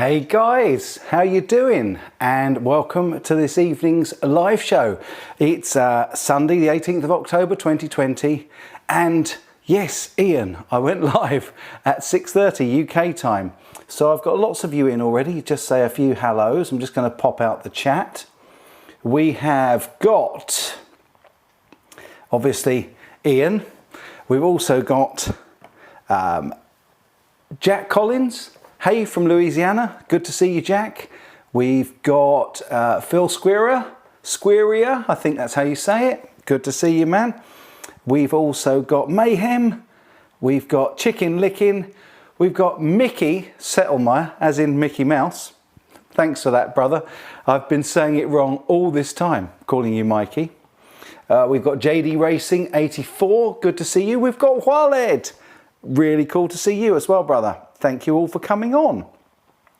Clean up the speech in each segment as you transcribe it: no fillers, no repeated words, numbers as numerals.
Hey guys, how you doing? And welcome to this evening's live show. It's Sunday the 18th of October 2020, and yes, Ian, I went live at 6:30 UK time. So I've got lots of you in already. Just say a few hellos. I'm just going to pop out the chat. We have got, obviously, Ian. We've also got Jack Collins. Hey from Louisiana, good to see you, Jack. We've got Phil Squeria, I think that's how you say it. Good to see you, man. We've also got Mayhem. We've got Chicken Licking. We've got Mickey Settlemire, as in Mickey Mouse. Thanks for that, brother. I've been saying it wrong all this time, calling you Mikey. We've got JD Racing 84, good to see you. We've got Waled, really cool to see you as well, brother. Thank you all for coming on.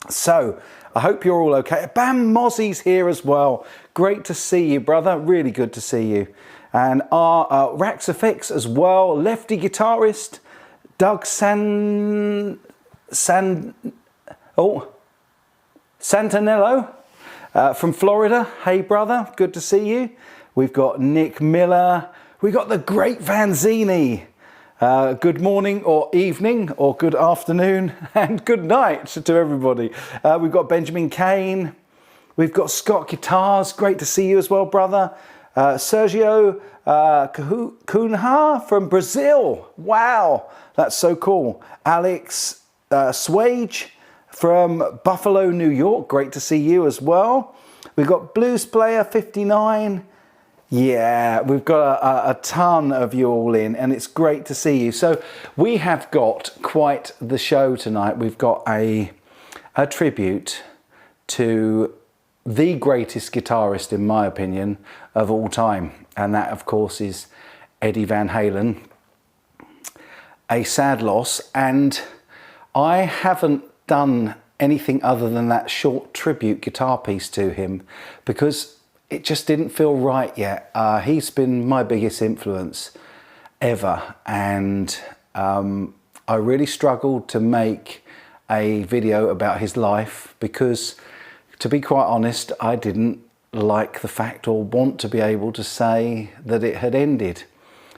So, I hope you're all okay. Bam Mozzie's here as well. Great to see you, brother. Really good to see you. And our Rax Effects as well. Lefty guitarist, Doug Santanello from Florida. Hey, brother. Good to see you. We've got Nick Miller. We've got the great Vanzini. Good morning or evening or good afternoon and good night to everybody. We've got Benjamin Kane. We've got Scott Guitars. Great to see you as well, brother. Sergio Cunha from Brazil. Wow, that's so cool. Alex Swage from Buffalo, New York. Great to see you as well. We've got Blues Player 59. Yeah, we've got a ton of you all in, and it's great to see you. So we have got quite the show tonight. We've got a tribute to the greatest guitarist, in my opinion, of all time. And that, of course, is Eddie Van Halen. A sad loss. And I haven't done anything other than that short tribute guitar piece to him because it just didn't feel right yet. He's been my biggest influence ever, and I really struggled to make a video about his life because, to be quite honest, I didn't like the fact or want to be able to say that it had ended.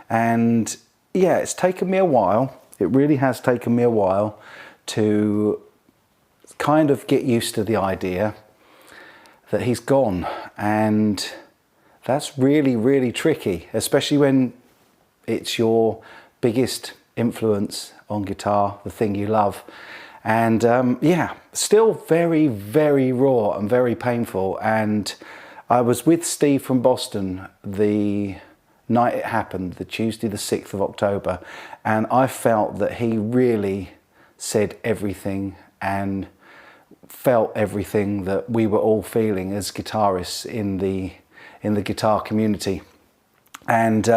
And yeah, it's taken me a while. It really has taken me a while to kind of get used to the idea that he's gone, and that's really, really tricky, especially when it's your biggest influence on guitar, the thing you love. And yeah, still very, very raw and very painful. And I was with Steve from Boston the night it happened, the Tuesday the 6th of October, and I felt that he really said everything and felt everything that we were all feeling as guitarists in the guitar community. And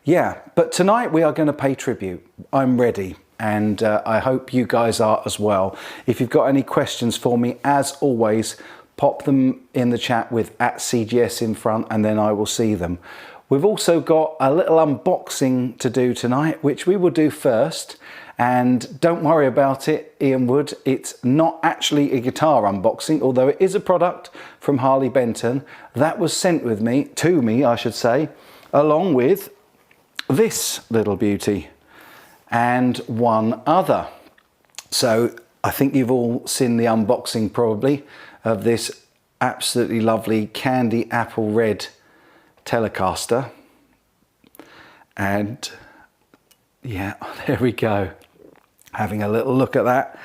yeah, but tonight we are going to pay tribute. I'm ready, and I hope you guys are as well. If you've got any questions for me, as always, pop them in the chat with @CGS in front, and then I will see them. We've also got a little unboxing to do tonight, which we will do first. And don't worry about it, Ian Wood, it's not actually a guitar unboxing, although it is a product from Harley Benton that was sent to me, I should say, along with this little beauty and one other. So I think you've all seen the unboxing probably of this absolutely lovely candy apple red Telecaster. And yeah, there we go. Having a little look at that.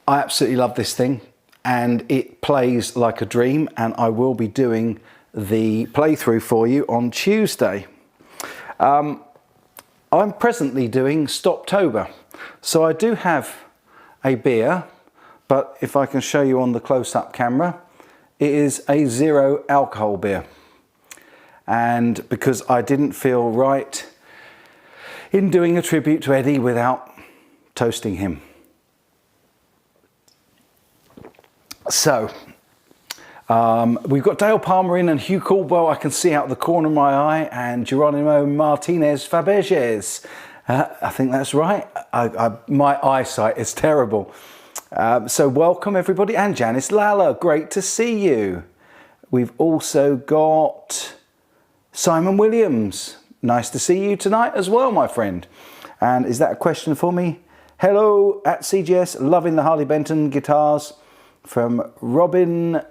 I absolutely love this thing, and it plays like a dream, and I will be doing the playthrough for you on Tuesday. I'm presently doing Stoptober, so I do have a beer, but if I can show you on the close-up camera, it is a 0 alcohol beer. And because I didn't feel right in doing a tribute to Eddie without toasting him. So we've got Dale Palmer in and Hugh Caldwell, I can see out the corner of my eye, and Geronimo Martinez Faberges. I think that's right. My eyesight is terrible. So welcome everybody, and Janice Lalla, great to see you. We've also got Simon Williams, nice to see you tonight as well, my friend. And is that a question for me? Hello at CGS, loving the Harley Benton guitars from Robin,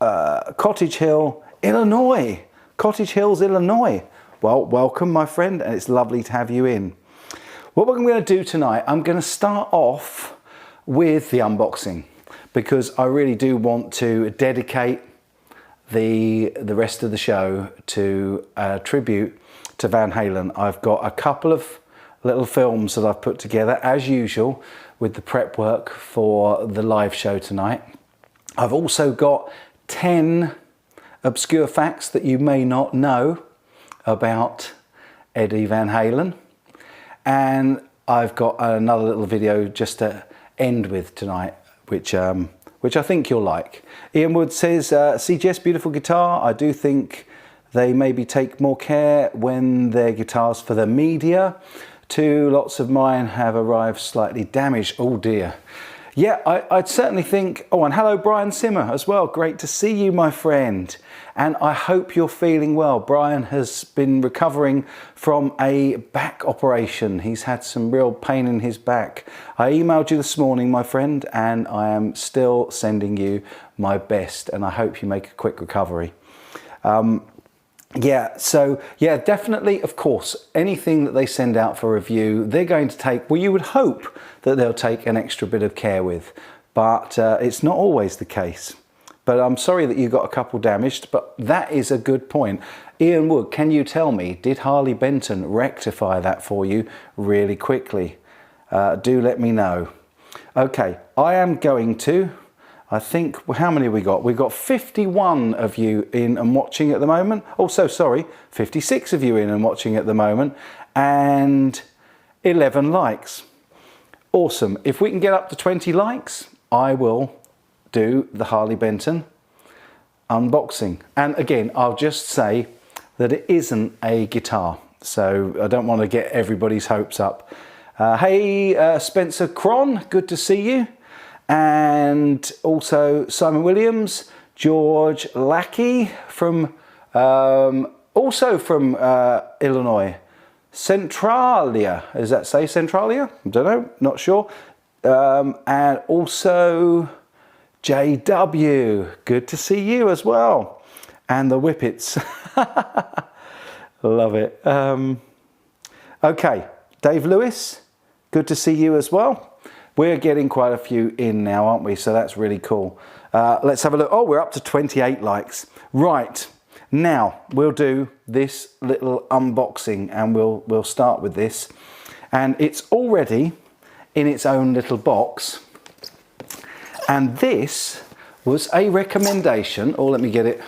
Cottage Hill, Illinois. Cottage Hills, Illinois. Well, welcome my friend, and it's lovely to have you in. What we're going to do tonight, I'm going to start off with the unboxing, because I really do want to dedicate the rest of the show to a tribute to Van Halen. I've got a couple of little films that I've put together as usual with the prep work for the live show tonight. I've also got 10 obscure facts that you may not know about Eddie Van Halen, and I've got another little video just to end with tonight, which I think you'll like. Ian Wood says, CGS, beautiful guitar. I do think they maybe take more care when they're guitars for the media. Lots of mine have arrived slightly damaged. Oh dear. Yeah, I'd certainly think, oh, and hello Brian Simmer as well. Great to see you, my friend. And I hope you're feeling well. Brian has been recovering from a back operation. He's had some real pain in his back. I emailed you this morning, my friend, and I am still sending you my best, and I hope you make a quick recovery. Yeah, so yeah, definitely, of course, anything that they send out for review, they're going to take, well, you would hope that they'll take an extra bit of care with, but it's not always the case. But I'm sorry that you got a couple damaged, but that is a good point. Ian Wood, can you tell me, did Harley Benton rectify that for you really quickly? Do let me know. Okay, I am going to, I think, how many have we got? We've got 51 of you in and watching at the moment. Also, sorry, 56 of you in and watching at the moment, and 11 likes. Awesome. If we can get up to 20 likes, I will do the Harley Benton unboxing. And again, I'll just say that it isn't a guitar, so I don't want to get everybody's hopes up. Hey, Spencer Cron, good to see you. And also Simon Williams, George Lackey from, also from Illinois. Centralia, does that say Centralia? I don't know, not sure. And also JW, good to see you as well. And the Whippets, love it. Okay, Dave Lewis, good to see you as well. We're getting quite a few in now, aren't we? So that's really cool. Let's have a look. Oh, we're up to 28 likes. Right, now we'll do this little unboxing, and we'll start with this. And it's already in its own little box. And this was a recommendation, or let me get it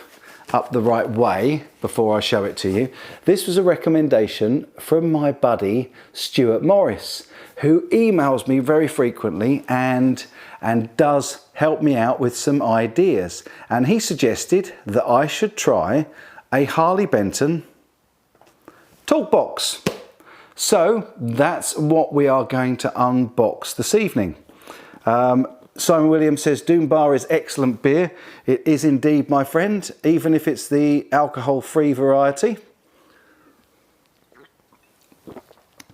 up the right way before I show it to you. This was a recommendation from my buddy Stuart Morris, who emails me very frequently and does help me out with some ideas. And he suggested that I should try a Harley Benton talk box. So that's what we are going to unbox this evening. Simon Williams says, Doom Bar is excellent beer. It is indeed, my friend, even if it's the alcohol-free variety.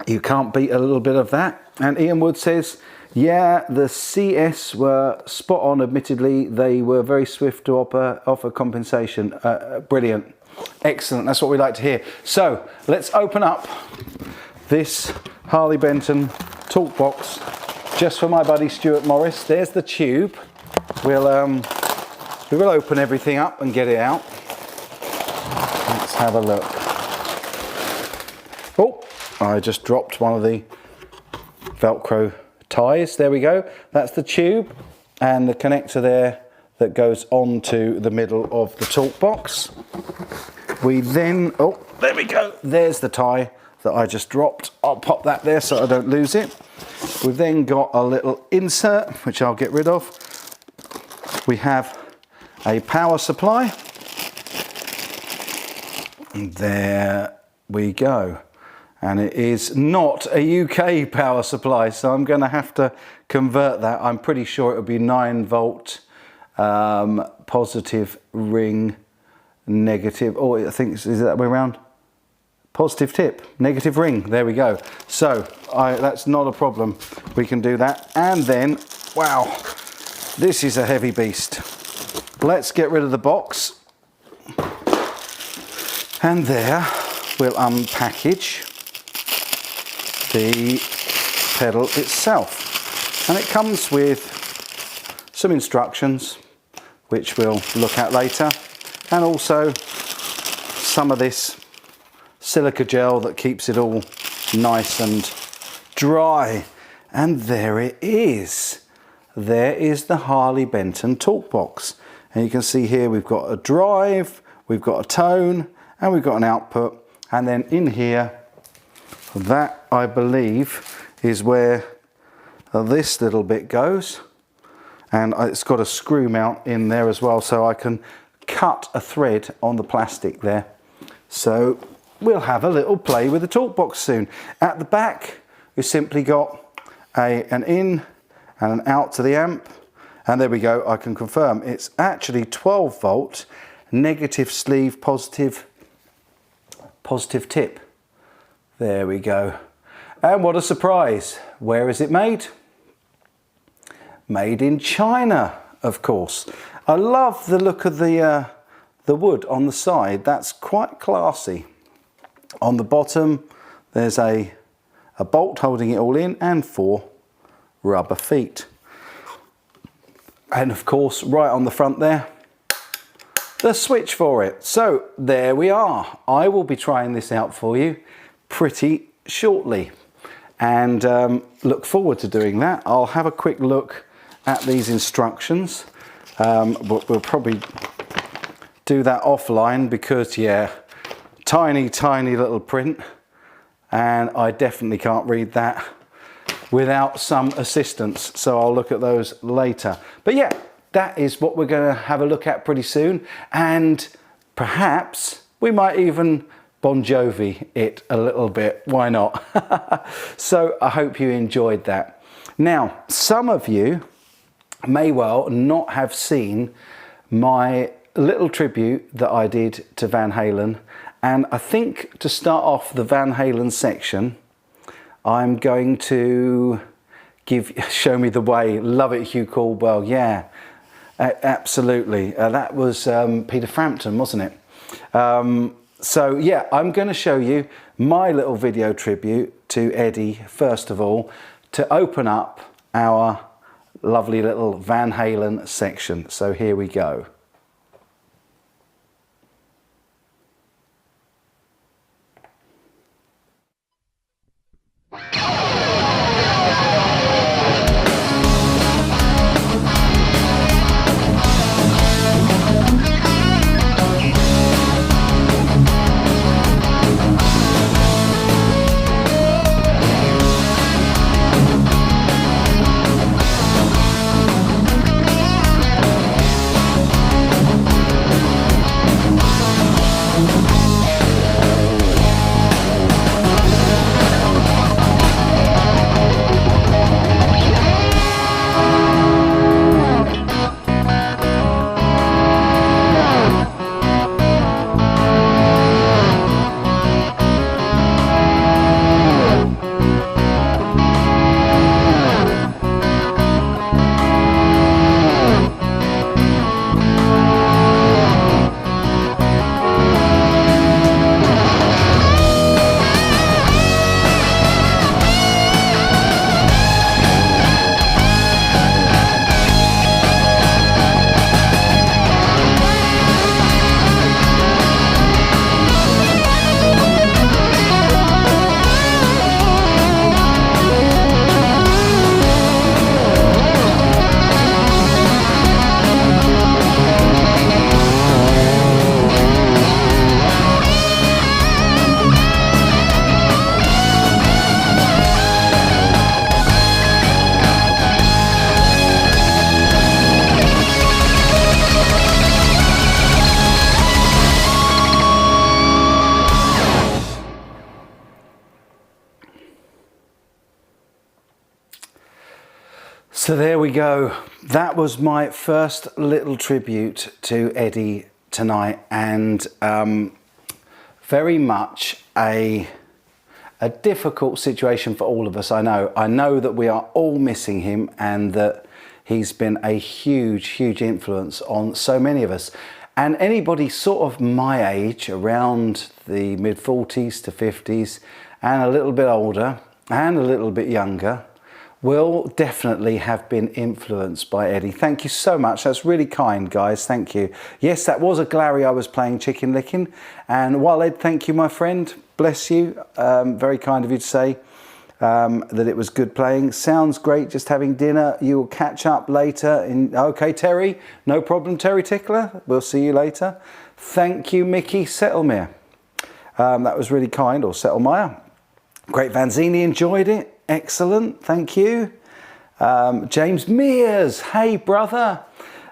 You can't beat a little bit of that. And Ian Wood says, yeah, the CS were spot on, admittedly. They were very swift to offer compensation. Brilliant. Excellent. That's what we like to hear. So let's open up this Harley Benton talk box just for my buddy Stuart Morris. There's the tube. We will open everything up and get it out. Let's have a look. Oh, I just dropped one of the Velcro ties. There we go. That's the tube and the connector there that goes onto the middle of the talk box. We then, oh, there we go. There's the tie that I just dropped. I'll pop that there so I don't lose it. We've then got a little insert, which I'll get rid of. We have a power supply. And there we go. And it is not a UK power supply, so I'm going to have to convert that. I'm pretty sure it would be 9 volt positive ring, negative, or I think, is it that way around? Positive tip, negative ring, there we go. So that's not a problem, we can do that. And then, wow, this is a heavy beast. Let's get rid of the box. And there, we'll unpackage the pedal itself. And it comes with some instructions, which we'll look at later, and also some of this silica gel that keeps it all nice and dry. And there it is. There is the Harley Benton talk box. And you can see here we've got a drive, we've got a tone, and we've got an output. And then in here, that I believe is where this little bit goes. And it's got a screw mount in there as well, so I can cut a thread on the plastic there. So we'll have a little play with the talk box soon. At the back, we've simply got an in and an out to the amp. And there we go, I can confirm it's actually 12 volt, negative sleeve, positive tip. There we go. And what a surprise. Where is it made? Made in China, of course. I love the look of the wood on the side. That's quite classy. On the bottom, there's a bolt holding it all in and 4 rubber feet. And of course, right on the front there, the switch for it. So there we are. I will be trying this out for you pretty shortly, and look forward to doing that. I'll have a quick look at these instructions. We'll probably do that offline because, yeah, tiny little print, and I definitely can't read that without some assistance, so I'll look at those later. But yeah, that is what we're going to have a look at pretty soon, and perhaps we might even Bon Jovi it a little bit. Why not? So I hope you enjoyed that. Now, some of you may well not have seen my little tribute that I did to Van Halen, and I think to start off the Van Halen section, I'm going to show me the way. Love it, Hugh Caldwell. Yeah, absolutely. That was Peter Frampton, wasn't it? So yeah, I'm going to show you my little video tribute to Eddie, first of all, to open up our lovely little Van Halen section. So here we go. So there we go. That was my first little tribute to Eddie tonight, and very much a difficult situation for all of us. I know that we are all missing him, and that he's been a huge influence on so many of us. And anybody sort of my age, around the mid-40s to 50s, and a little bit older and a little bit younger, will definitely have been influenced by Eddie. Thank you so much. That's really kind, guys. Thank you. Yes, that was a Glary I was playing, Chicken Licking. And Walid, thank you, my friend. Bless you. Very kind of you to say that it was good playing. Sounds great, just having dinner. You will catch up later. Okay, Terry. No problem, Terry Tickler. We'll see you later. Thank you, Mickey Settlemere. That was really kind, or Settlemire. Great Vanzini, enjoyed it. Excellent, thank you. James Mears, hey brother.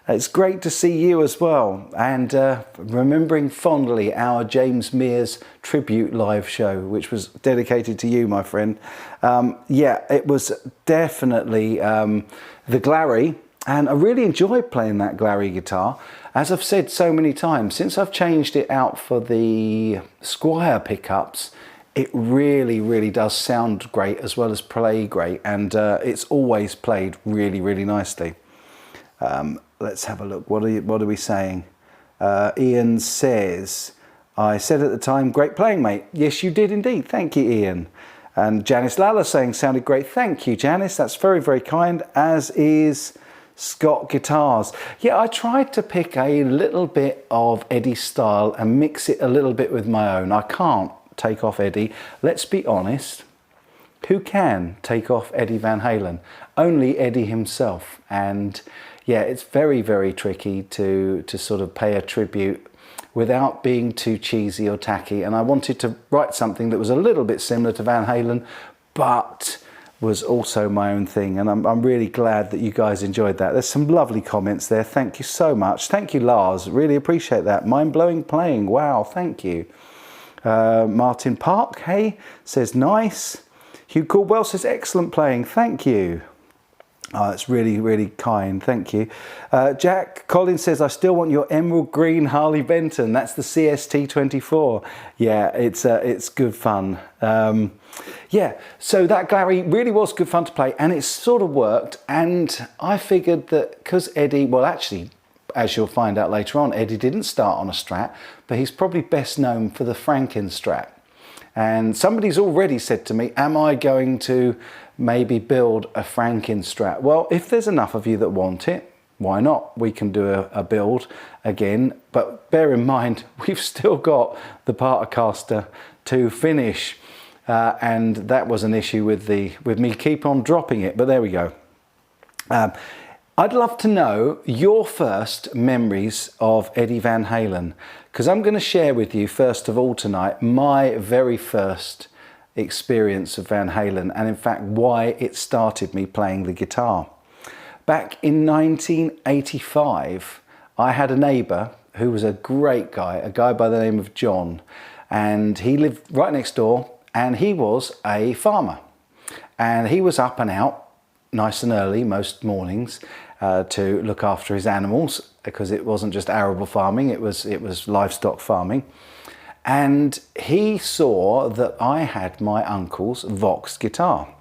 It's great to see you as well. And remembering fondly our James Mears tribute live show, which was dedicated to you, my friend. Yeah, it was definitely the Glary, and I really enjoyed playing that Glary guitar. As I've said so many times, since I've changed it out for the Squire pickups, it really does sound great as well as play great, and it's always played really nicely. Let's have a look. What are we saying? Ian says, I said at the time, great playing, mate. Yes, you did indeed. Thank you, Ian. And Janice Lalla saying, sounded great. Thank you, Janice. That's very kind, as is Scott Guitars. Yeah, I tried to pick a little bit of Eddie's style and mix it a little bit with my own. I can't take off Eddie. Let's be honest. Who can take off Eddie Van Halen? Only Eddie himself. And yeah, it's very tricky to sort of pay a tribute without being too cheesy or tacky. And I wanted to write something that was a little bit similar to Van Halen, but was also my own thing. And I'm really glad that you guys enjoyed that. There's some lovely comments there. Thank you so much. Thank you, Lars. Really appreciate that. Mind-blowing playing. Wow, thank you. Martin Park, hey, says nice. Hugh Caldwell says excellent playing. Thank you. Oh, that's really kind. Thank you. Jack Collins says, I still want your emerald green Harley Benton. That's the CST24. Yeah, it's good fun. Yeah, so that Glary really was good fun to play, and it sort of worked. And I figured that because Eddie, well, actually, as you'll find out later on, Eddie didn't start on a Strat, but he's probably best known for the Franken Strat. And somebody's already said to me, am I going to maybe build a Franken Strat? Well, if there's enough of you that want it, why not? We can do a build again, but bear in mind, we've still got the Partercaster to finish. And that was an issue with me keep on dropping it, but there we go. I'd love to know your first memories of Eddie Van Halen, because I'm going to share with you first of all tonight my very first experience of Van Halen, and in fact why it started me playing the guitar. Back in 1985, I had a neighbour who was a great guy, a guy by the name of John, and he lived right next door, and he was a farmer, and he was up and out nice and early most mornings to look after his animals, because it wasn't just arable farming, it was livestock farming. And he saw that I had my uncle's Vox guitar,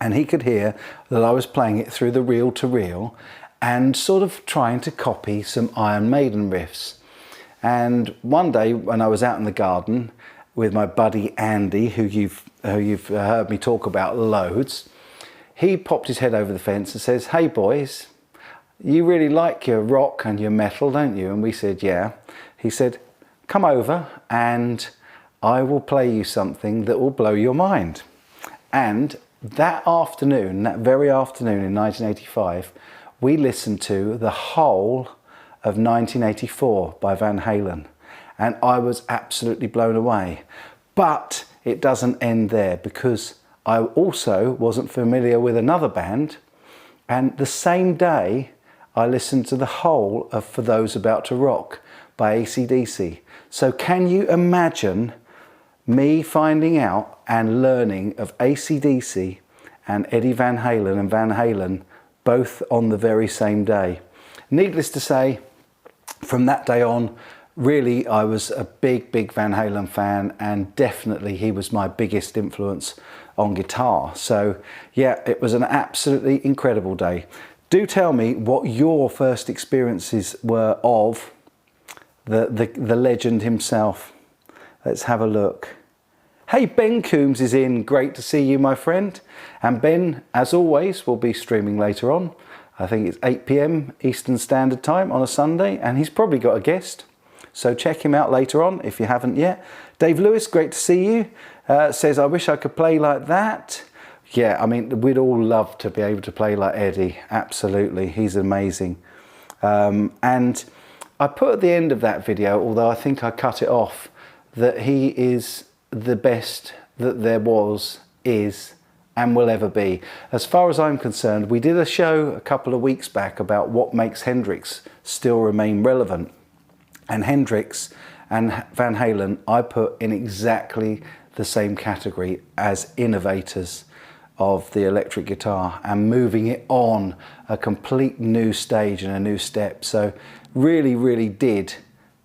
and he could hear that I was playing it through the reel-to-reel and sort of trying to copy some Iron Maiden riffs. And one day when I was out in the garden with my buddy Andy, who you've heard me talk about loads, he popped his head over the fence and says, hey boys, you really like your rock and your metal, don't you? And we said, yeah. He said, come over and I will play you something that will blow your mind. And that afternoon, that very afternoon in 1985, we listened to the whole of 1984 by Van Halen. And I was absolutely blown away. But it doesn't end there, because I also wasn't familiar with another band. And the same day, I listened to the whole of For Those About to Rock by AC/DC. So can you imagine me finding out and learning of AC/DC and Eddie Van Halen and Van Halen both on the very same day. Needless to say, from that day on, really, I was a big Van Halen fan, and definitely he was my biggest influence on guitar. So yeah, it was an absolutely incredible day. Do tell me what your first experiences were of the legend himself. Let's have a look. Hey, Ben Coombs is in. Great to see you, my friend. And Ben, as always, will be streaming later on. I think it's 8 p.m. Eastern Standard Time on a Sunday, and he's probably got a guest. So check him out later on if you haven't yet. Dave Lewis, great to see you. Says, I wish I could play like that. Yeah, I mean, we'd all love to be able to play like Eddie. Absolutely, he's amazing. And I put at the end of that video, although I think I cut it off, that he is the best that there was, is, and will ever be. As far as I'm concerned, we did a show a couple of weeks back about what makes Hendrix still remain relevant. And Hendrix and Van Halen, I put in exactly the same category as innovators of the electric guitar and moving it on a complete new stage and a new step. So really did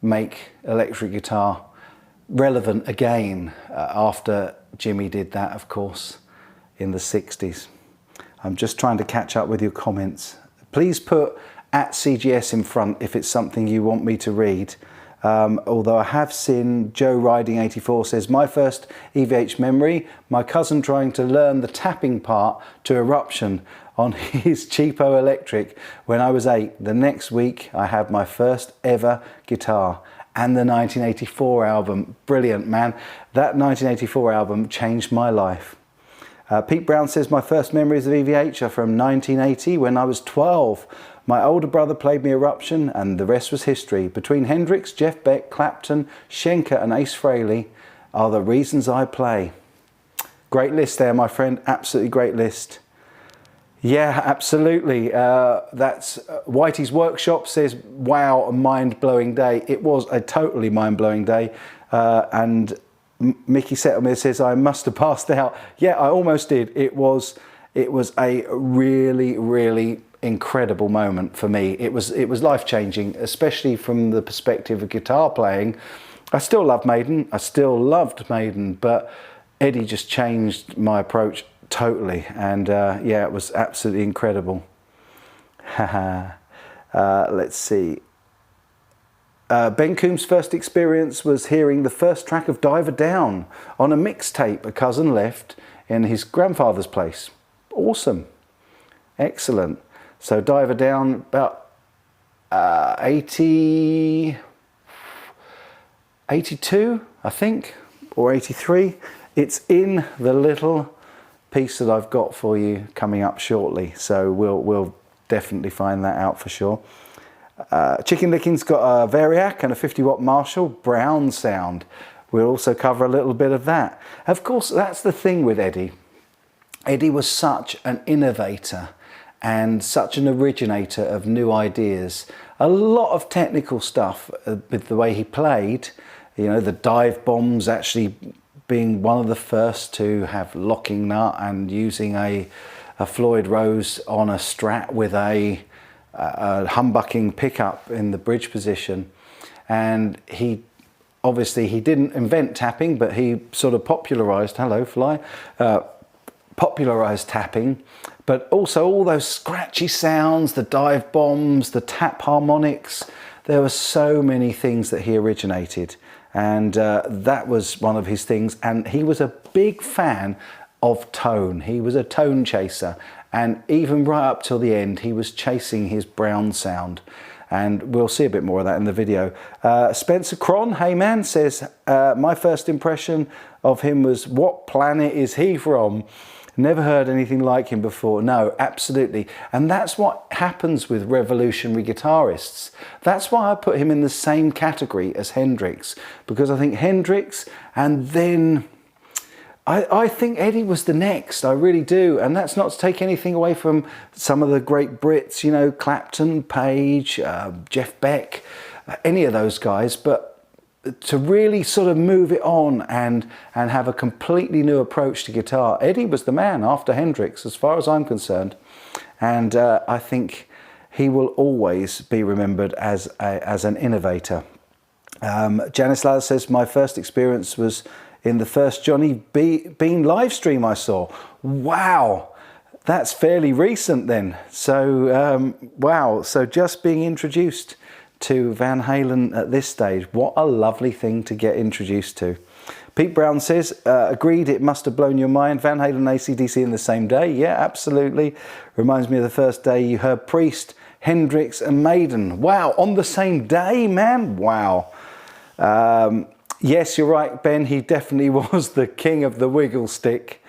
make electric guitar relevant again after Jimmy did that, of course, in the 60s. I'm just trying to catch up with your comments. Please put @CGS in front if it's something you want me to read. Although I have seen Joe Riding 84 says, my first EVH memory, my cousin trying to learn the tapping part to Eruption on his cheapo electric when I was 8. The next week I had my first ever guitar and the 1984 album. Brilliant, man. That 1984 album changed my life. Pete Brown says, my first memories of EVH are from 1980 when I was 12. My older brother played me Eruption and the rest was history. Between Hendrix, Jeff Beck, Clapton, Schenker and Ace Frehley are the reasons I play. Great list there, my friend. Absolutely great list. Yeah, absolutely. That's Whitey's Workshop says, wow, a mind-blowing day. It was a totally mind-blowing day. And Mickey Settlemere says, I must have passed out. Yeah, I almost did. It was a really incredible moment for me. It was life-changing, especially from the perspective of guitar playing. I still love Maiden. I still loved Maiden, but Eddie just changed my approach totally. And yeah, it was absolutely incredible. Let's see. Ben Coombs' first experience was hearing the first track of Diver Down on a mixtape a cousin left in his grandfather's place. Awesome. Excellent. So Diver Down, about 82, I think, or 83. It's in the little piece that I've got for you coming up shortly. So we'll definitely find that out for sure. Chicken Licking's got a Variac and a 50-watt Marshall Brown sound. We'll also cover a little bit of that. Of course, that's the thing with Eddie. Eddie was such an innovator and such an originator of new ideas. A lot of technical stuff with the way he played, you know, the dive bombs actually being one of the first to have locking nut and using a Floyd Rose on a Strat with a humbucking pickup in the bridge position. And he didn't invent tapping, but he sort of popularized, hello fly, popularized tapping, but also all those scratchy sounds, the dive bombs, the tap harmonics. There were so many things that he originated, and that was one of his things. And he was a big fan of tone. He was a tone chaser, and even right up till the end he was chasing his Brown sound, and we'll see a bit more of that in the video. Spencer Cron, hey man, says my first impression of him was, what planet is he from? Never heard anything like him before. No, absolutely. And that's what happens with revolutionary guitarists. That's why I put him in the same category as Hendrix, because I think Hendrix, and then I think Eddie was the next. I really do. And that's not to take anything away from some of the great Brits, you know, Clapton, Page, Jeff Beck, any of those guys, but to really sort of move it on and have a completely new approach to guitar, Eddie was the man after Hendrix, as far as I'm concerned. and I think he will always be remembered as an innovator. Janice Ladder says, my first experience was in the first Johnny Bean live stream I saw. Wow, that's fairly recent then. So, wow, so just being introduced to Van Halen at this stage, what a lovely thing to get introduced to. Pete Brown says, agreed, it must have blown your mind. Van Halen and AC/DC in the same day. Yeah, absolutely. Reminds me of the first day you heard Priest, Hendrix and Maiden. Wow, on the same day, man. Wow. Yes, you're right, Ben. He definitely was the king of the wiggle stick.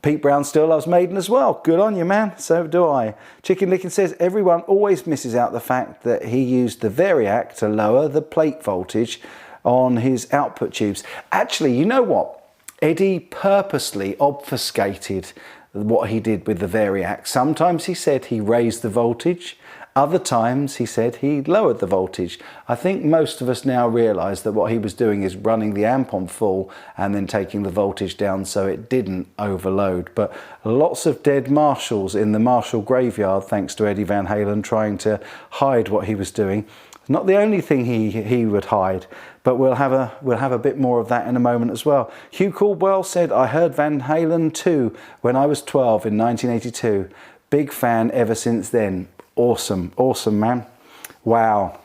Pete Brown still loves Maiden as well. Good on you, man. So do I. Chicken Licking says, everyone always misses out the fact that he used the Variac to lower the plate voltage on his output tubes. Actually, you know what? Eddie purposely obfuscated what he did with the Variac. Sometimes he said he raised the voltage. Other times he said he lowered the voltage. I think most of us now realise that what he was doing is running the amp on full and then taking the voltage down so it didn't overload. But lots of dead Marshalls in the Marshall graveyard, thanks to Eddie Van Halen trying to hide what he was doing. Not the only thing he would hide, but we'll have a bit more of that in a moment as well. Hugh Caldwell said, I heard Van Halen 2 when I was 12 in 1982. Big fan ever since then. Awesome, awesome, man. Wow.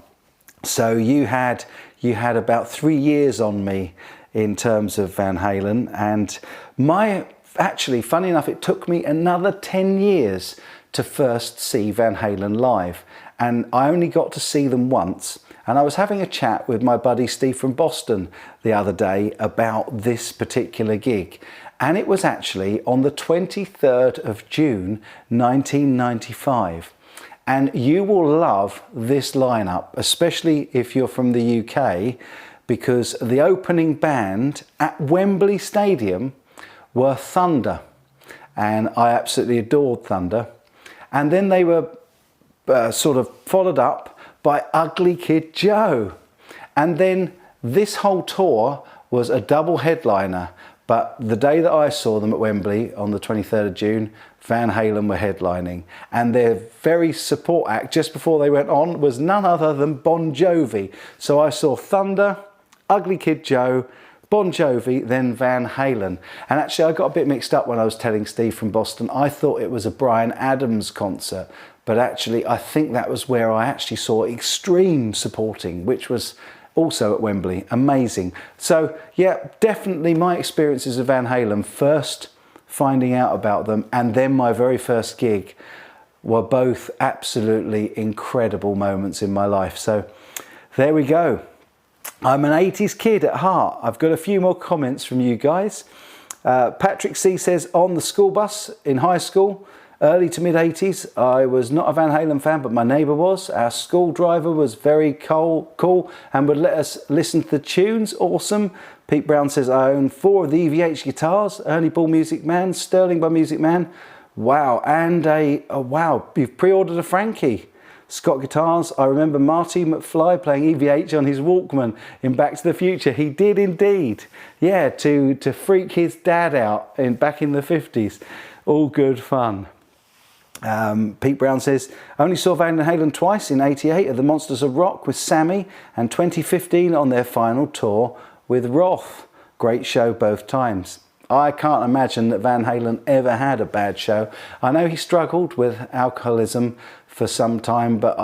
So you had about 3 years on me in terms of Van Halen, and actually, funny enough, it took me another 10 years to first see Van Halen live, and I only got to see them once. And I was having a chat with my buddy Steve from Boston the other day about this particular gig, and it was actually on the 23rd of June 1995. And you will love this lineup, especially if you're from the UK, because the opening band at Wembley Stadium were Thunder. And I absolutely adored Thunder. And then they were sort of followed up by Ugly Kid Joe. And then this whole tour was a double headliner. But the day that I saw them at Wembley on the 23rd of June, Van Halen were headlining. And their very support act just before they went on was none other than Bon Jovi. So I saw Thunder, Ugly Kid Joe, Bon Jovi, then Van Halen. And actually I got a bit mixed up when I was telling Steve from Boston. I thought it was a Bryan Adams concert. But actually I think that was where I actually saw Extreme supporting, which was also at Wembley. Amazing. So yeah, definitely my experiences of Van Halen, first finding out about them and then my very first gig, were both absolutely incredible moments in my life. So there we go. I'm an 80s kid at heart. I've got a few more comments from you guys. Patrick C says, on the school bus in high school, early to mid 80s, I was not a Van Halen fan, but my neighbour was. Our school driver was very cool and would let us listen to the tunes. Awesome. Pete Brown says, I own 4 of the EVH guitars, Ernie Ball Music Man, Sterling by Music Man. Wow. And wow, you've pre-ordered a Frankie. Scott Guitars, I remember Marty McFly playing EVH on his Walkman in Back to the Future. He did indeed. Yeah, to freak his dad out back in the 50s. All good fun. Pete Brown says, only saw Van Halen twice, in 88 at the Monsters of Rock with Sammy, and 2015 on their final tour with Roth. Great show both times. I can't imagine that Van Halen ever had a bad show. I know he struggled with alcoholism for some time, but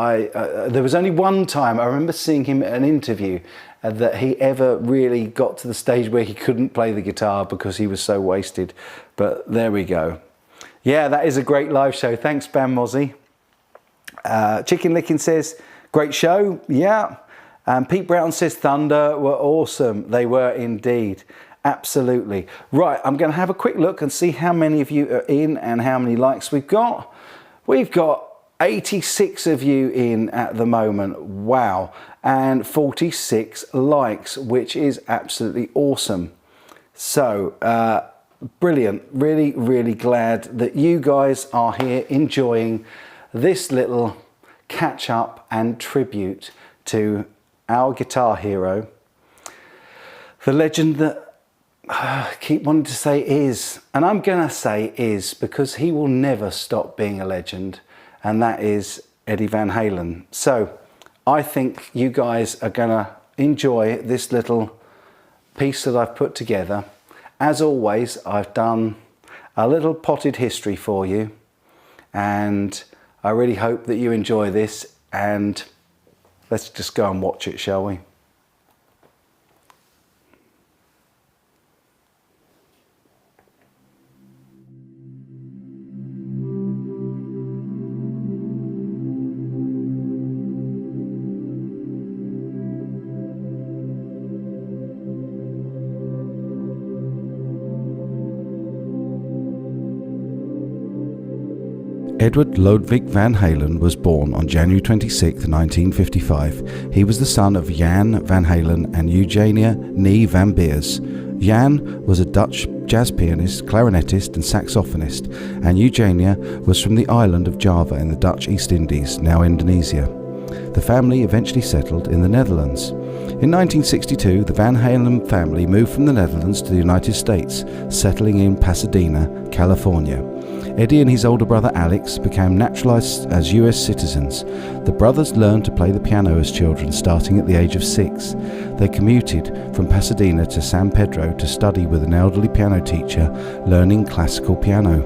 there was only one time I remember seeing him at an interview that he ever really got to the stage where he couldn't play the guitar because he was so wasted. But there we go. Yeah, that is a great live show. Thanks, Bam Mozzie. Chicken Licking says, great show. Yeah. And Pete Brown says, Thunder were awesome. They were indeed. Absolutely. Right, I'm going to have a quick look and see how many of you are in and how many likes we've got. We've got 86 of you in at the moment. Wow. And 46 likes, which is absolutely awesome. So, brilliant. Really, really glad that you guys are here enjoying this little catch up and tribute to our guitar hero, the legend that keep wanting to say is, and I'm going to say is because he will never stop being a legend, and that is Eddie Van Halen. So I think you guys are going to enjoy this little piece that I've put together. As always, I've done a little potted history for you, and I really hope that you enjoy this, and let's just go and watch it, shall we? Edward Ludwig Van Halen was born on January 26, 1955. He was the son of Jan Van Halen and Eugenia Nee van Beers. Jan was a Dutch jazz pianist, clarinetist and saxophonist, and Eugenia was from the island of Java in the Dutch East Indies, now Indonesia. The family eventually settled in the Netherlands. In 1962, the Van Halen family moved from the Netherlands to the United States, settling in Pasadena, California. Eddie and his older brother Alex became naturalized as US citizens. The brothers learned to play the piano as children, starting at the age of 6. They commuted from Pasadena to San Pedro to study with an elderly piano teacher, learning classical piano.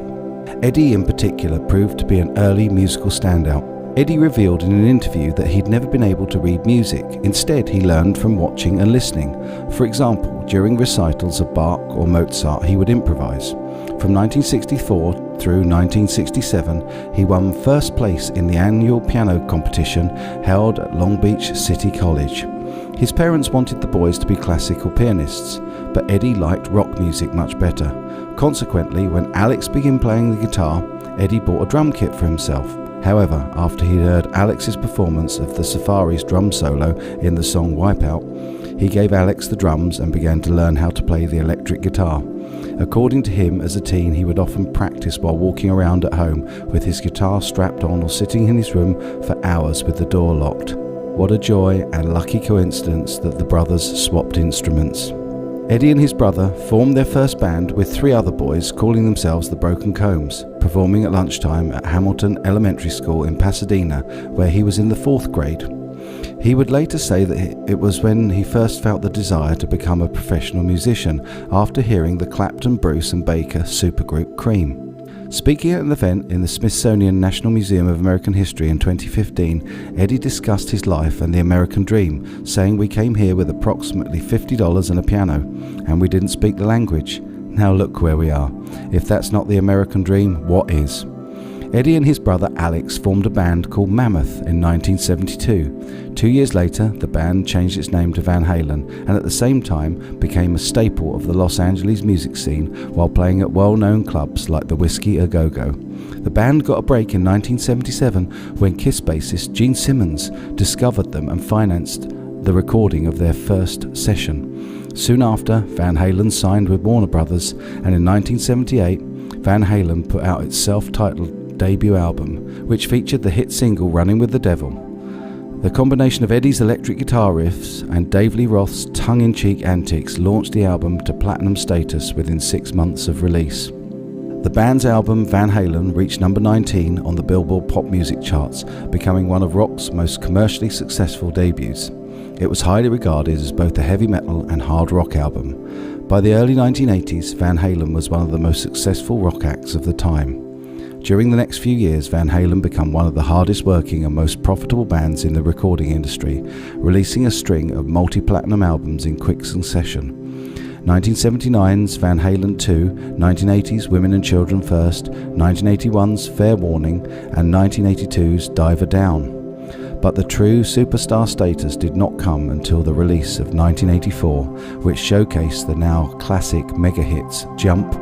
Eddie in particular proved to be an early musical standout. Eddie revealed in an interview that he'd never been able to read music. Instead, he learned from watching and listening. For example, during recitals of Bach or Mozart, he would improvise. From 1964 through 1967, he won first place in the annual piano competition held at Long Beach City College. His parents wanted the boys to be classical pianists, but Eddie liked rock music much better. Consequently, when Alex began playing the guitar, Eddie bought a drum kit for himself. However, after he'd heard Alex's performance of the Safaris drum solo in the song Wipeout, he gave Alex the drums and began to learn how to play the electric guitar. According to him, as a teen, he would often practice while walking around at home with his guitar strapped on or sitting in his room for hours with the door locked. What a joy and lucky coincidence that the brothers swapped instruments. Eddie and his brother formed their first band with 3 other boys, calling themselves the Broken Combs, performing at lunchtime at Hamilton Elementary School in Pasadena, where he was in the 4th grade. He would later say that it was when he first felt the desire to become a professional musician after hearing the Clapton, Bruce and Baker supergroup Cream. Speaking at an event in the Smithsonian National Museum of American History in 2015, Eddie discussed his life and the American dream, saying, "We came here with approximately $50 and a piano, and we didn't speak the language. Now look where we are. If that's not the American dream, what is?" Eddie and his brother Alex formed a band called Mammoth in 1972. 2 years later, the band changed its name to Van Halen and at the same time became a staple of the Los Angeles music scene while playing at well-known clubs like the Whiskey A Go-Go. The band got a break in 1977 when Kiss bassist Gene Simmons discovered them and financed the recording of their first session. Soon after, Van Halen signed with Warner Brothers, and in 1978, Van Halen put out its self-titled debut album, which featured the hit single Running with the Devil. The combination of Eddie's electric guitar riffs and Dave Lee Roth's tongue-in-cheek antics launched the album to platinum status within 6 months of release. The band's album Van Halen reached number 19 on the Billboard pop music charts, becoming one of rock's most commercially successful debuts. It was highly regarded as both a heavy metal and hard rock album. By the early 1980s, Van Halen was one of the most successful rock acts of the time. During the next few years, Van Halen became one of the hardest working and most profitable bands in the recording industry, releasing a string of multi-platinum albums in quick succession. 1979's Van Halen 2, 1980's Women and Children First, 1981's Fair Warning, and 1982's Diver Down. But the true superstar status did not come until the release of 1984, which showcased the now classic mega hits Jump,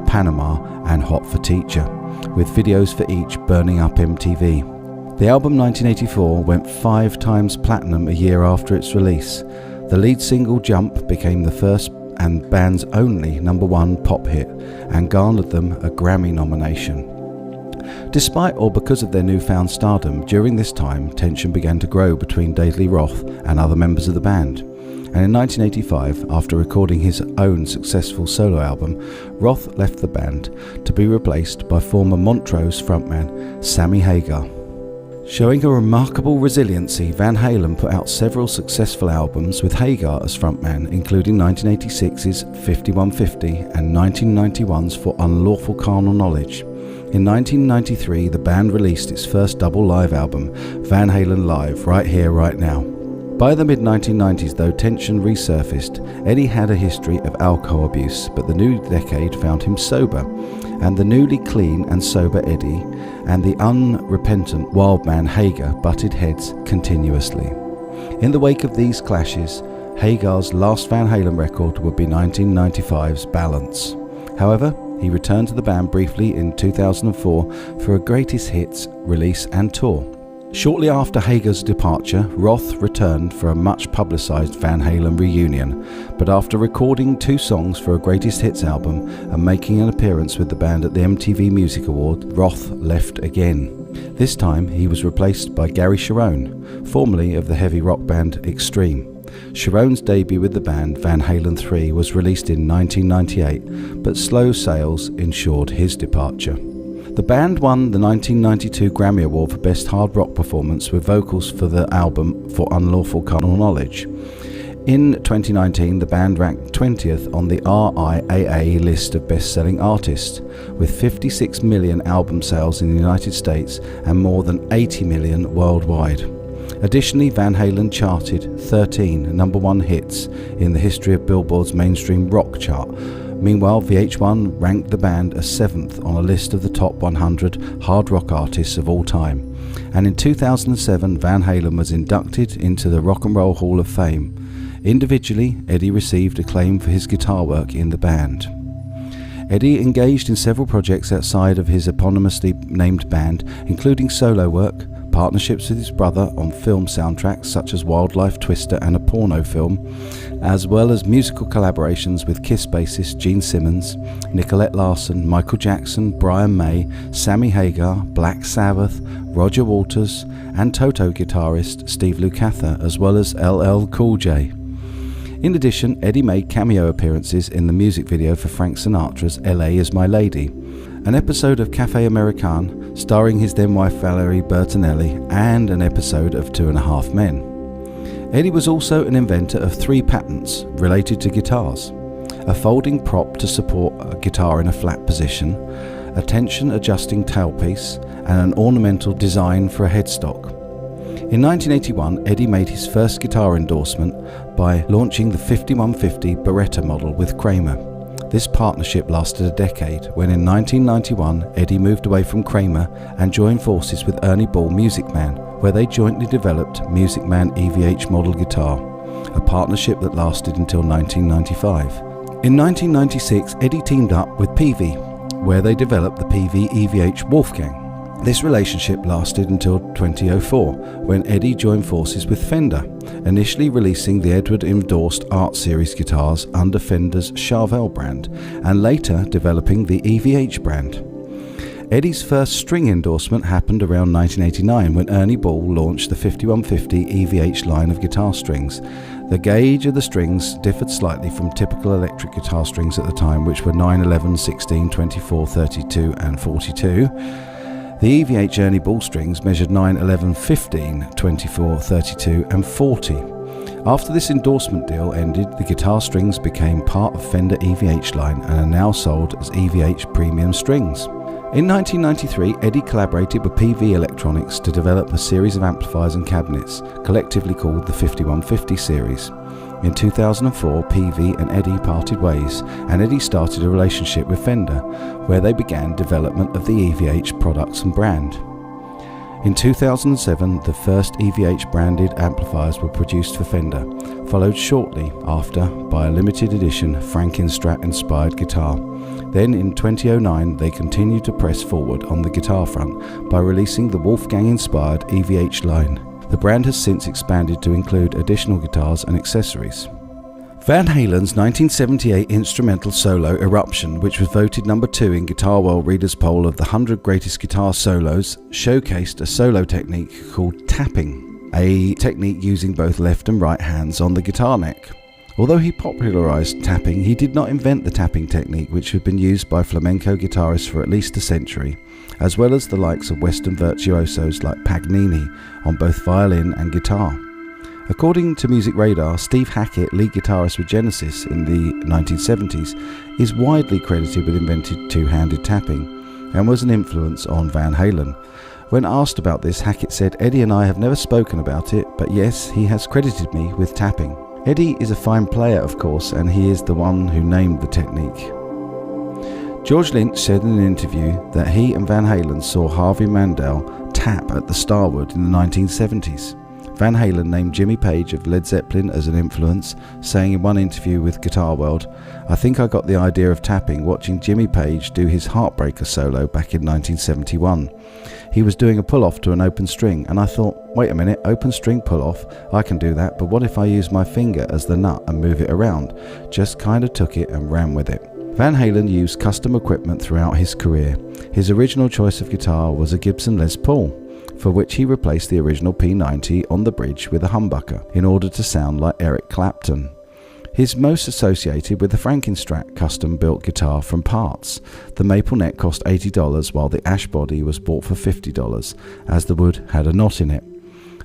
Panama and Hot for Teacher, with videos for each burning up MTV. The album 1984 went 5 times platinum a year after its release. The lead single Jump became the first and band's only #1 pop hit and garnered them a Grammy nomination. Despite or because of their newfound stardom, during this time tension began to grow between Dave Lee Roth and other members of the band. and in 1985, after recording his own successful solo album, Roth left the band to be replaced by former Montrose frontman Sammy Hagar. Showing a remarkable resiliency, Van Halen put out several successful albums with Hagar as frontman, including 1986's 5150 and 1991's For Unlawful Carnal Knowledge. In 1993, the band released its first double live album, Van Halen Live, Right Here, Right Now. By the mid-1990s, though tension resurfaced, Eddie had a history of alcohol abuse, but the new decade found him sober, and the newly clean and sober Eddie and the unrepentant wild man Hagar butted heads continuously. In the wake of these clashes, Hagar's last Van Halen record would be 1995's Balance. However, he returned to the band briefly in 2004 for a greatest hits release and tour. Shortly after Hagar's departure, Roth returned for a much publicised Van Halen reunion, but after recording 2 songs for a greatest hits album and making an appearance with the band at the MTV Music Award, Roth left again. This time he was replaced by Gary Cherone, formerly of the heavy rock band Extreme. Cherone's debut with the band, Van Halen 3, was released in 1998, but slow sales ensured his departure. The band won the 1992 Grammy Award for Best Hard Rock Performance with vocals for the album For Unlawful Carnal Knowledge. In 2019, the band ranked 20th on the RIAA list of best-selling artists, with 56 million album sales in the United States and more than 80 million worldwide. Additionally, Van Halen charted 13 #1 hits in the history of Billboard's mainstream rock chart. Meanwhile, VH1 ranked the band as 7th on a list of the top 100 hard rock artists of all time. And in 2007, Van Halen was inducted into the Rock and Roll Hall of Fame. Individually, Eddie received acclaim for his guitar work in the band. Eddie engaged in several projects outside of his eponymously named band, including solo work, partnerships with his brother on film soundtracks such as Wildlife Twister and a porno film, as well as musical collaborations with Kiss bassist Gene Simmons, Nicolette Larson, Michael Jackson, Brian May, Sammy Hagar, Black Sabbath, Roger Waters, and Toto guitarist Steve Lukather, as well as LL Cool J. In addition, Eddie made cameo appearances in the music video for Frank Sinatra's LA Is My Lady, an episode of Café American starring his then wife Valerie Bertinelli, and an episode of 2.5 Men. Eddie was also an inventor of 3 patents related to guitars: a folding prop to support a guitar in a flat position, a tension adjusting tailpiece, and an ornamental design for a headstock. In 1981, Eddie made his first guitar endorsement by launching the 5150 Beretta model with Kramer. This partnership lasted a decade, when in 1991 Eddie moved away from Kramer and joined forces with Ernie Ball Music Man, where they jointly developed Music Man EVH model guitar, a partnership that lasted until 1995. In 1996, Eddie teamed up with Peavey, where they developed the Peavey EVH Wolfgang. This relationship lasted until 2004, when Eddie joined forces with Fender, initially releasing the Edward-endorsed Art Series guitars under Fender's Charvel brand, and later developing the EVH brand. Eddie's first string endorsement happened around 1989, when Ernie Ball launched the 5150 EVH line of guitar strings. The gauge of the strings differed slightly from typical electric guitar strings at the time, which were 9, 11, 16, 24, 32 and 42. The EVH Ernie Ball strings measured 9, 11, 15, 24, 32 and 40. After this endorsement deal ended, the guitar strings became part of Fender EVH line and are now sold as EVH premium strings. In 1993, Eddie collaborated with PV Electronics to develop a series of amplifiers and cabinets, collectively called the 5150 series. In 2004, PV and Eddie parted ways, and Eddie started a relationship with Fender, where they began development of the EVH products and brand. In 2007, the first EVH branded amplifiers were produced for Fender, followed shortly after by a limited edition Frankenstrat inspired guitar. Then in 2009, they continued to press forward on the guitar front by releasing the Wolfgang inspired EVH line. The brand has since expanded to include additional guitars and accessories. Van Halen's 1978 instrumental solo Eruption, which was voted number 2 in Guitar World Reader's poll of the 100 greatest guitar solos, showcased a solo technique called tapping, a technique using both left and right hands on the guitar neck. Although he popularised tapping, he did not invent the tapping technique which had been used by flamenco guitarists for at least a century, as well as the likes of Western virtuosos like Paganini on both violin and guitar. According to Music Radar, Steve Hackett, lead guitarist with Genesis in the 1970s, is widely credited with inventing two-handed tapping and was an influence on Van Halen. When asked about this, Hackett said, "Eddie and I have never spoken about it, but yes, he has credited me with tapping." Eddie is a fine player, of course, and he is the one who named the technique. George Lynch said in an interview that he and Van Halen saw Harvey Mandel tap at the Starwood in the 1970s. Van Halen named Jimmy Page of Led Zeppelin as an influence, saying in one interview with Guitar World, "I think I got the idea of tapping watching Jimmy Page do his Heartbreaker solo back in 1971. He was doing a pull-off to an open string, and I thought, wait a minute, open string pull-off, I can do that, but what if I use my finger as the nut and move it around? Just kind of took it and ran with it." Van Halen used custom equipment throughout his career. His original choice of guitar was a Gibson Les Paul, for which he replaced the original P90 on the bridge with a humbucker in order to sound like Eric Clapton. He's most associated with the Frankenstrat custom-built guitar from Parts. The maple neck cost $80 while the ash body was bought for $50, as the wood had a knot in it.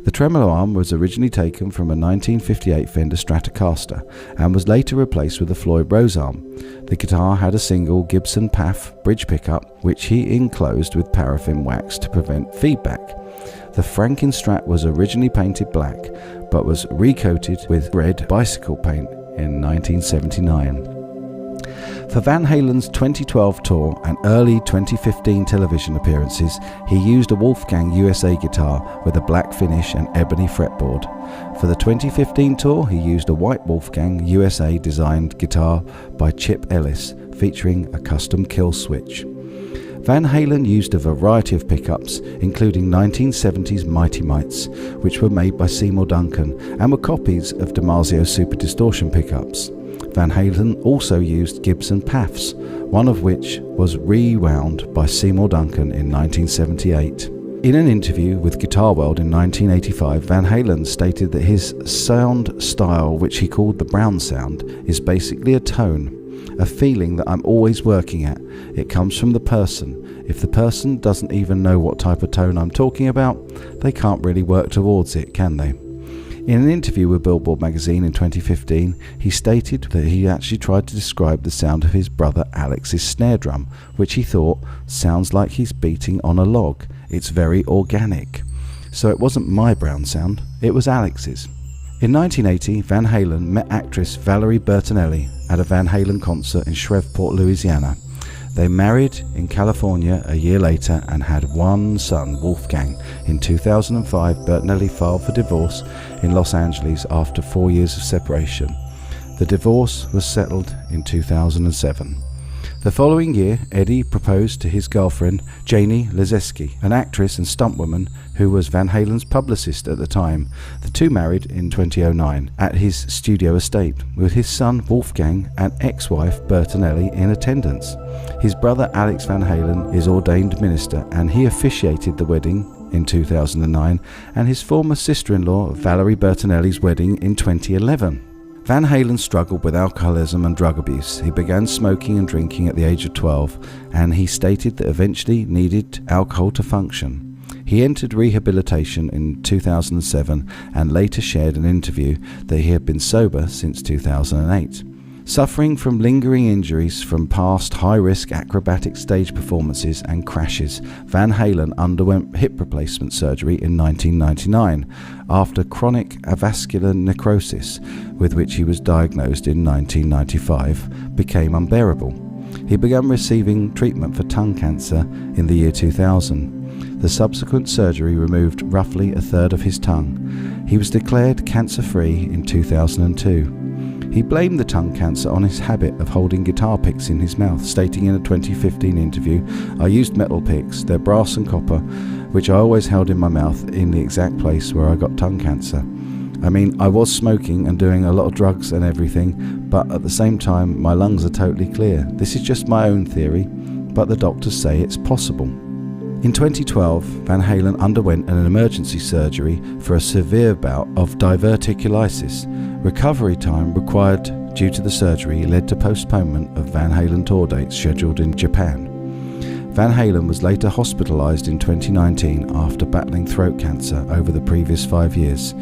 The tremolo arm was originally taken from a 1958 Fender Stratocaster and was later replaced with a Floyd Rose arm. The guitar had a single Gibson PAF bridge pickup, which he enclosed with paraffin wax to prevent feedback. The Frankenstrat was originally painted black, but was recoated with red bicycle paint in 1979. For Van Halen's 2012 tour and early 2015 television appearances, he used a Wolfgang USA guitar with a black finish and ebony fretboard. For the 2015 tour, he used a white Wolfgang USA designed guitar by Chip Ellis, featuring a custom kill switch. Van Halen used a variety of pickups, including 1970s Mighty Mites, which were made by Seymour Duncan and were copies of DiMarzio Super Distortion pickups. Van Halen also used Gibson PAFs, one of which was rewound by Seymour Duncan in 1978. In an interview with Guitar World in 1985, Van Halen stated that his sound style, which he called the Brown sound, is basically a tone, a feeling that I'm always working at. It comes from the person. If the person doesn't even know what type of tone I'm talking about, they can't really work towards it, can they? In an interview with Billboard magazine in 2015, he stated that he actually tried to describe the sound of his brother Alex's snare drum, which he thought sounds like he's beating on a log. It's very organic. So it wasn't my Brown sound, it was Alex's. In 1980, Van Halen met actress Valerie Bertinelli at a Van Halen concert in Shreveport, Louisiana. They married in California a year later and had one son, Wolfgang. In 2005, Bertinelli filed for divorce in Los Angeles after 4 years of separation. The divorce was settled in 2007. The following year, Eddie proposed to his girlfriend, Janie Lezeski, an actress and stuntwoman who was Van Halen's publicist at the time. The two married in 2009 at his studio estate, with his son Wolfgang and ex-wife Bertinelli in attendance. His brother Alex Van Halen is ordained minister, and he officiated the wedding in 2009 and his former sister-in-law Valerie Bertinelli's wedding in 2011. Van Halen struggled with alcoholism and drug abuse. He began smoking and drinking at the age of 12, and he stated that eventually needed alcohol to function. He entered rehabilitation in 2007 and later shared an interview that he had been sober since 2008. Suffering from lingering injuries from past high-risk acrobatic stage performances and crashes, Van Halen underwent hip replacement surgery in 1999 after chronic avascular necrosis, with which he was diagnosed in 1995, became unbearable. He began receiving treatment for tongue cancer in the year 2000. The subsequent surgery removed roughly a third of his tongue. He was declared cancer-free in 2002. He blamed the tongue cancer on his habit of holding guitar picks in his mouth, stating in a 2015 interview, "I used metal picks, they're brass and copper, which I always held in my mouth in the exact place where I got tongue cancer. I mean, I was smoking and doing a lot of drugs and everything, but at the same time, my lungs are totally clear. This is just my own theory, but the doctors say it's possible." In 2012, Van Halen underwent an emergency surgery for a severe bout of diverticulitis. Recovery time required due to the surgery led to postponement of Van Halen tour dates scheduled in Japan. Van Halen was later hospitalized in 2019 after battling throat cancer over the previous 5 years,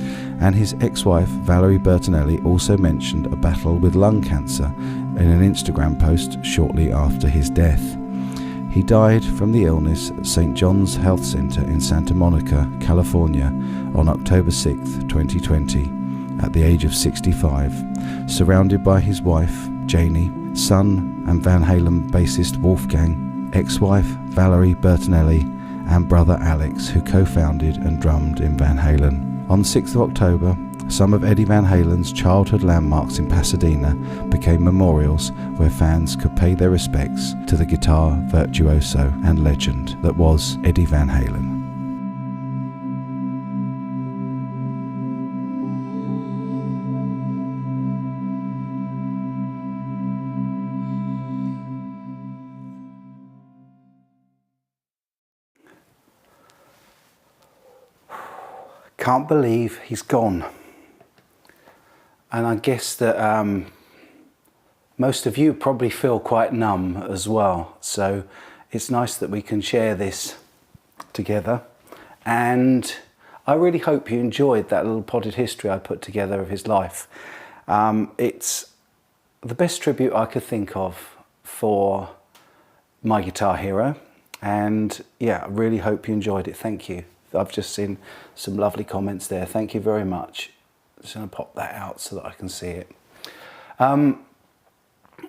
and his ex-wife Valerie Bertinelli also mentioned a battle with lung cancer in an Instagram post shortly after his death. He died from the illness at St. John's Health Center in Santa Monica, California on October 6, 2020, at the age of 65, surrounded by his wife, Janie, son and Van Halen bassist Wolfgang, ex-wife Valerie Bertinelli, and brother Alex, who co-founded and drummed in Van Halen. On 6th of October, some of Eddie Van Halen's childhood landmarks in Pasadena became memorials where fans could pay their respects to the guitar virtuoso and legend that was Eddie Van Halen. Can't believe he's gone. And I guess that most of you probably feel quite numb as well. So it's nice that we can share this together. And I really hope you enjoyed that little potted history I put together of his life. It's the best tribute I could think of for my guitar hero. And yeah, I really hope you enjoyed it. Thank you. I've just seen some lovely comments there. Thank you very much. Just going to pop that out so that I can see it.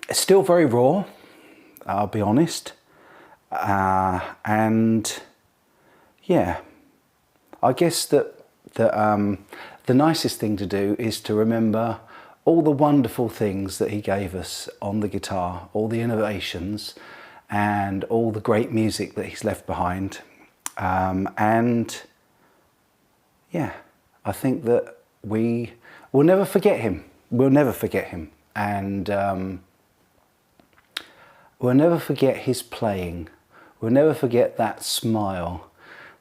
It's still very raw, I'll be honest. And yeah, I guess that the nicest thing to do is to remember all the wonderful things that he gave us on the guitar, all the innovations and all the great music that he's left behind. And yeah, I think that we will never forget him. We'll never forget him. And we'll never forget his playing. We'll never forget that smile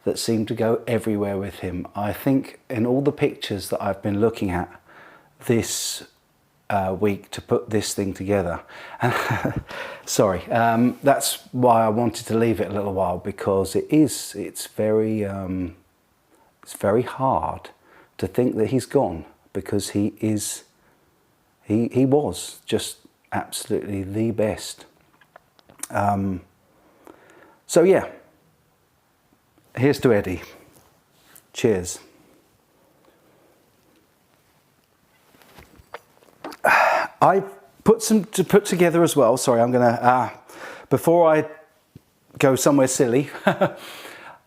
that seemed to go everywhere with him. I think in all the pictures that I've been looking at this week to put this thing together, sorry, that's why I wanted to leave it a little while, because it's very hard to think that he's gone, because he was just absolutely the best. So yeah, here's to Eddie. Cheers. I put some to put together as well. Sorry, I'm gonna, before I go somewhere silly,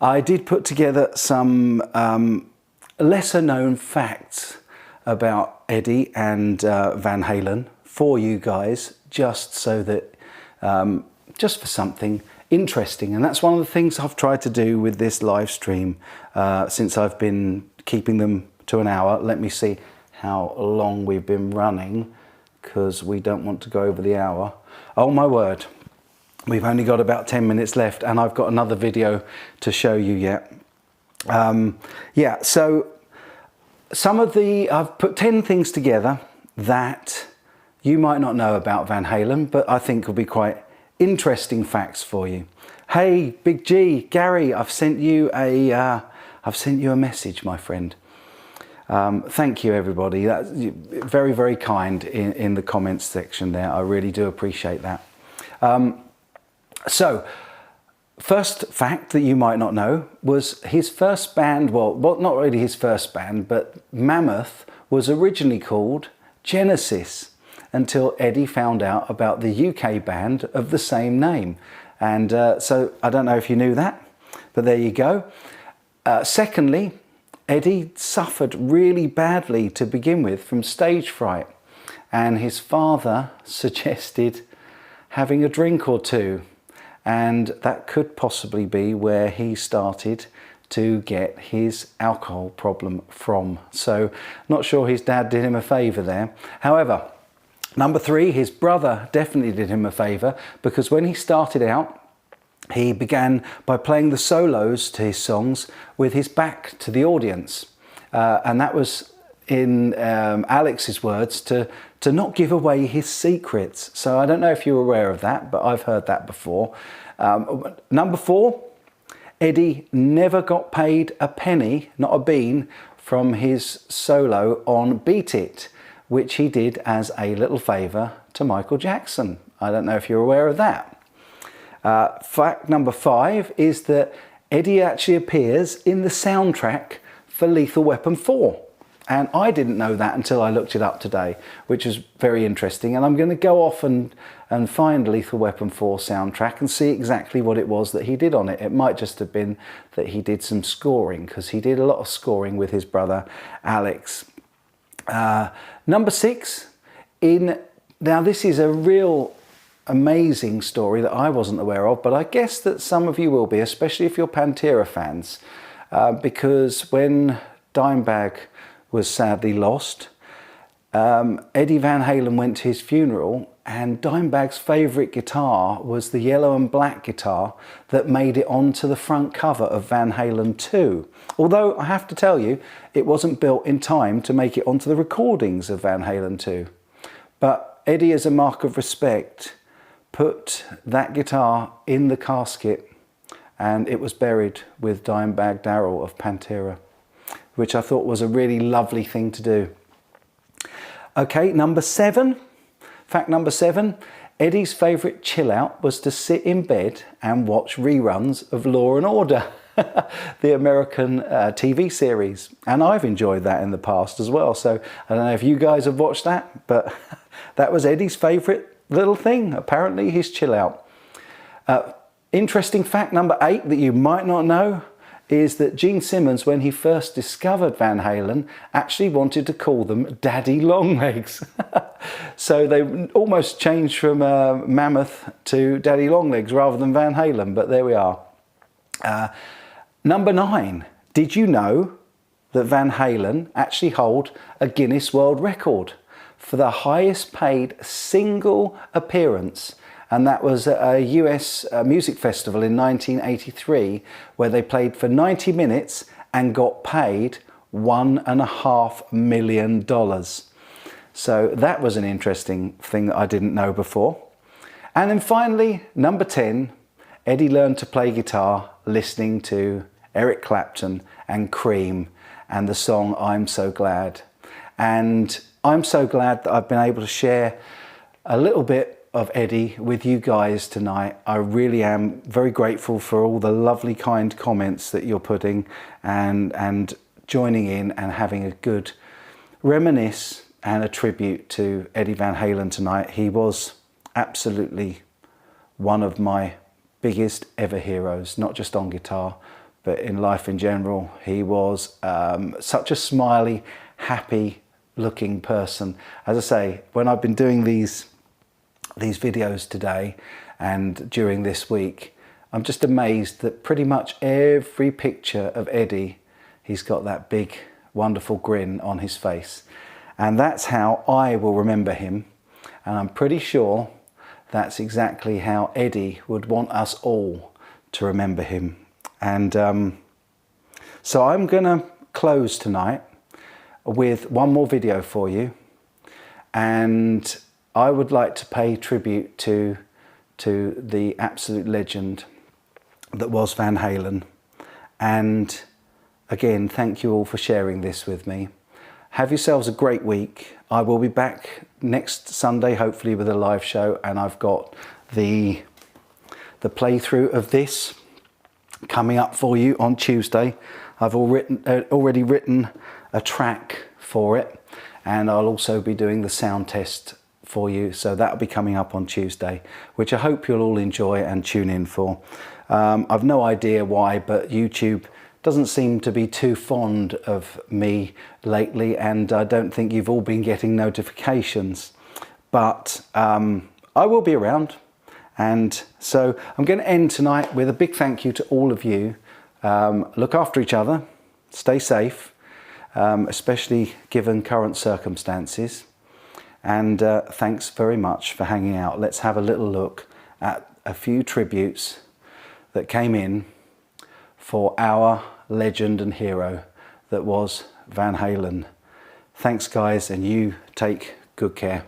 I did put together some lesser known facts about Eddie and Van Halen for you guys, just so that, just for something interesting. And that's one of the things I've tried to do with this live stream since I've been keeping them to an hour. Let me see how long we've been running, because we don't want to go over the hour. Oh my word, we've only got about 10 minutes left, and I've got another video to show you yet. Yeah, so I've put 10 things together that you might not know about Van Halen, but I think will be quite interesting facts for you. Hey, Big G, Gary, I've sent you a message, my friend. Thank you, everybody. That's very, very kind in the comments section there. I really do appreciate that. So, first fact that you might not know was his first band, well, not really his first band, but Mammoth was originally called Genesis, until Eddie found out about the UK band of the same name. And so I don't know if you knew that, but there you go. Secondly, Eddie suffered really badly to begin with from stage fright, and his father suggested having a drink or two, and that could possibly be where he started to get his alcohol problem from. So not sure his dad did him a favour there. However, number 3, his brother definitely did him a favour, because when he started out, he began by playing the solos to his songs with his back to the audience. And that was, in Alex's words, to not give away his secrets. So I don't know if you're aware of that, but I've heard that before. Number 4, Eddie never got paid a penny, not a bean, from his solo on Beat It, which he did as a little favour to Michael Jackson. I don't know if you're aware of that. Fact number 5 is that Eddie actually appears in the soundtrack for Lethal Weapon 4. And I didn't know that until I looked it up today, which is very interesting. And I'm going to go off and find Lethal Weapon 4 soundtrack and see exactly what it was that he did on it. It might just have been that he did some scoring, because he did a lot of scoring with his brother Alex. Number 6, now this is a real amazing story that I wasn't aware of, but I guess that some of you will be, especially if you're Pantera fans, because when Dimebag was sadly lost, Eddie Van Halen went to his funeral, and Dimebag's favourite guitar was the yellow and black guitar that made it onto the front cover of Van Halen 2. Although I have to tell you, it wasn't built in time to make it onto the recordings of Van Halen 2. But Eddie, as a mark of respect, put that guitar in the casket, and it was buried with Dimebag Darrell of Pantera, which I thought was a really lovely thing to do. Okay, number 7. Fact number 7. Eddie's favourite chill out was to sit in bed and watch reruns of Law and Order, the American TV series. And I've enjoyed that in the past as well. So I don't know if you guys have watched that, but that was Eddie's favourite little thing, apparently, his chill out. Interesting fact number 8 that you might not know is that Gene Simmons, when he first discovered Van Halen, actually wanted to call them Daddy Longlegs. So they almost changed from Mammoth to Daddy Longlegs rather than Van Halen, but there we are. Number 9, did you know that Van Halen actually hold a Guinness World Record for the highest paid single appearance? And that was at a US music festival in 1983, where they played for 90 minutes and got paid $1.5 million. So that was an interesting thing that I didn't know before. And then finally, number 10, Eddie learned to play guitar listening to Eric Clapton and Cream and the song I'm So Glad. And I'm so glad that I've been able to share a little bit of Eddie with you guys tonight. I really am very grateful for all the lovely, kind comments that you're putting and joining in and having a good reminisce and a tribute to Eddie Van Halen tonight. He was absolutely one of my biggest ever heroes, not just on guitar, but in life in general. He was such a smiley, happy looking person. As I say, when I've been doing these videos today and during this week, I'm just amazed that pretty much every picture of Eddie, he's got that big, wonderful grin on his face. And that's how I will remember him. And I'm pretty sure that's exactly how Eddie would want us all to remember him. And so I'm going to close tonight with one more video for you. And I would like to pay tribute to the absolute legend that was Van Halen. And again, thank you all for sharing this with me. Have yourselves a great week. I will be back next Sunday, hopefully with a live show, and I've got the playthrough of this coming up for you on Tuesday. I've already written a track for it, and I'll also be doing the sound test for you, so that'll be coming up on Tuesday, which I hope you'll all enjoy and tune in for. I've no idea why, but YouTube doesn't seem to be too fond of me lately, and I don't think you've all been getting notifications, but I will be around. And so I'm going to end tonight with a big thank you to all of you. Look after each other, stay safe, especially given current circumstances. And thanks very much for hanging out. Let's have a little look at a few tributes that came in for our legend and hero that was Van Halen. Thanks guys, and you take good care.